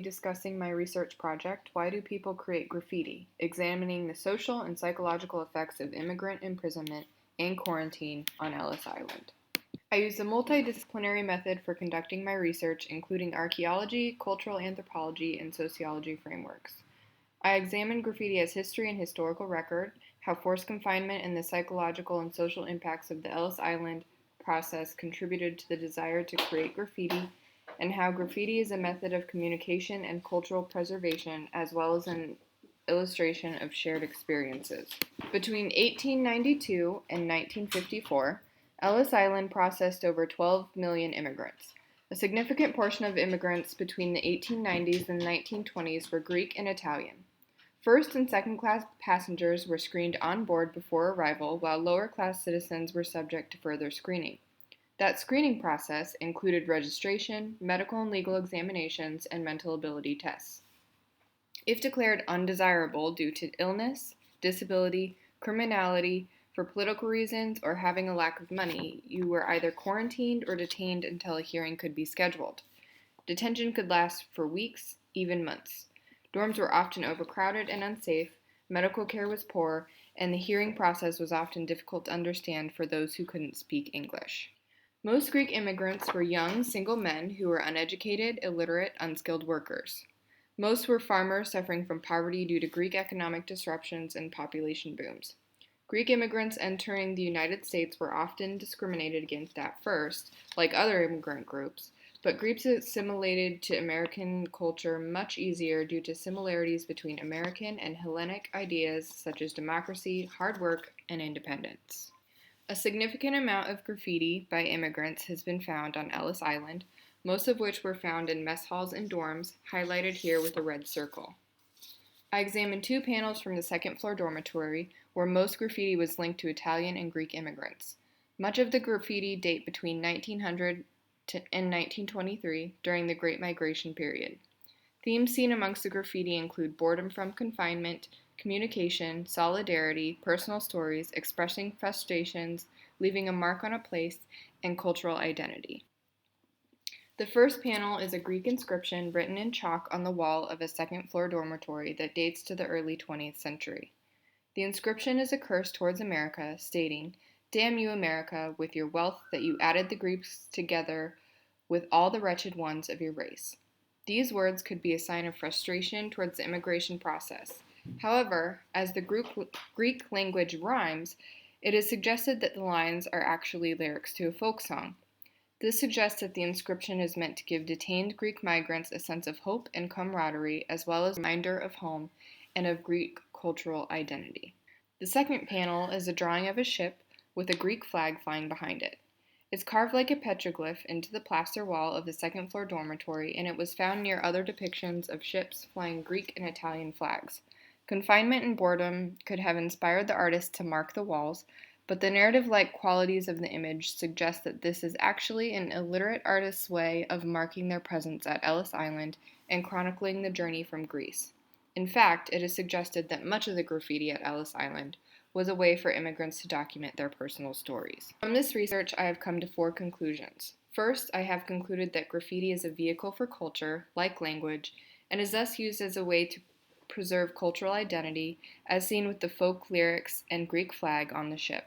be discussing my research project, Why Do People Create Graffiti? Examining the social and psychological effects of immigrant imprisonment and quarantine on Ellis Island. I used a multidisciplinary method for conducting my research, including archaeology, cultural anthropology, and sociology frameworks. I examined graffiti as history and historical record, how forced confinement and the psychological and social impacts of the Ellis Island process contributed to the desire to create graffiti, and how graffiti is a method of communication and cultural preservation, as well as an illustration of shared experiences. Between 1892 and 1954, Ellis Island processed over 12 million immigrants. A significant portion of immigrants between the 1890s and 1920s were Greek and Italian. First and second class passengers were screened on board before arrival, while lower class citizens were subject to further screening. That screening process included registration, medical and legal examinations, and mental ability tests. If declared undesirable due to illness, disability, criminality, for political reasons, or having a lack of money, you were either quarantined or detained until a hearing could be scheduled. Detention could last for weeks, even months. Dorms were often overcrowded and unsafe, medical care was poor, and the hearing process was often difficult to understand for those who couldn't speak English. Most Greek immigrants were young, single men who were uneducated, illiterate, unskilled workers. Most were farmers suffering from poverty due to Greek economic disruptions and population booms. Greek immigrants entering the United States were often discriminated against at first, like other immigrant groups, but Greeks assimilated to American culture much easier due to similarities between American and Hellenic ideas such as democracy, hard work, and independence. A significant amount of graffiti by immigrants has been found on Ellis Island, most of which were found in mess halls and dorms, highlighted here with a red circle. I examined 2 panels from the second floor dormitory, where most graffiti was linked to Italian and Greek immigrants. Much of the graffiti date between 1900 and 1923, during the Great Migration period. Themes seen amongst the graffiti include boredom from confinement, communication, solidarity, personal stories, expressing frustrations, leaving a mark on a place, and cultural identity. The first panel is a Greek inscription written in chalk on the wall of a second-floor dormitory that dates to the early 20th century. The inscription is a curse towards America, stating, "Damn you, America, with your wealth that you added the Greeks together with all the wretched ones of your race." These words could be a sign of frustration towards the immigration process. However, as the Greek language rhymes, it is suggested that the lines are actually lyrics to a folk song. This suggests that the inscription is meant to give detained Greek migrants a sense of hope and camaraderie, as well as a reminder of home and of Greek cultural identity. The second panel is a drawing of a ship with a Greek flag flying behind it. It's carved like a petroglyph into the plaster wall of the second-floor dormitory, and it was found near other depictions of ships flying Greek and Italian flags. Confinement and boredom could have inspired the artist to mark the walls, but the narrative-like qualities of the image suggest that this is actually an illiterate artist's way of marking their presence at Ellis Island and chronicling the journey from Greece. In fact, it is suggested that much of the graffiti at Ellis Island was a way for immigrants to document their personal stories. From this research, I have come to 4 conclusions. First, I have concluded that graffiti is a vehicle for culture, like language, and is thus used as a way to preserve cultural identity, as seen with the folk lyrics and Greek flag on the ship.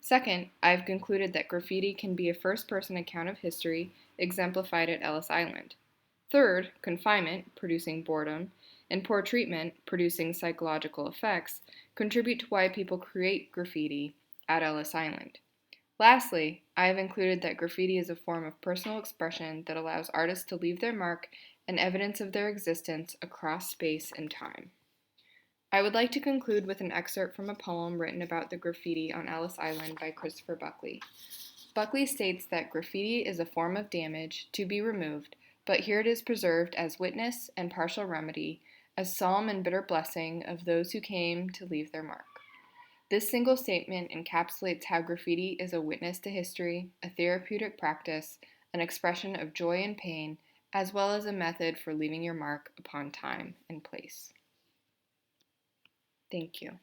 Second, I have concluded that graffiti can be a first-person account of history, exemplified at Ellis Island. Third, confinement, producing boredom, and poor treatment, producing psychological effects, contribute to why people create graffiti at Ellis Island. Lastly, I have included that graffiti is a form of personal expression that allows artists to leave their mark and evidence of their existence across space and time. I would like to conclude with an excerpt from a poem written about the graffiti on Ellis Island by Christopher Buckley. Buckley states that graffiti is a form of damage to be removed, but here it is preserved as witness and partial remedy, as solemn and bitter blessing of those who came to leave their mark. This single statement encapsulates how graffiti is a witness to history, a therapeutic practice, an expression of joy and pain, as well as a method for leaving your mark upon time and place. Thank you.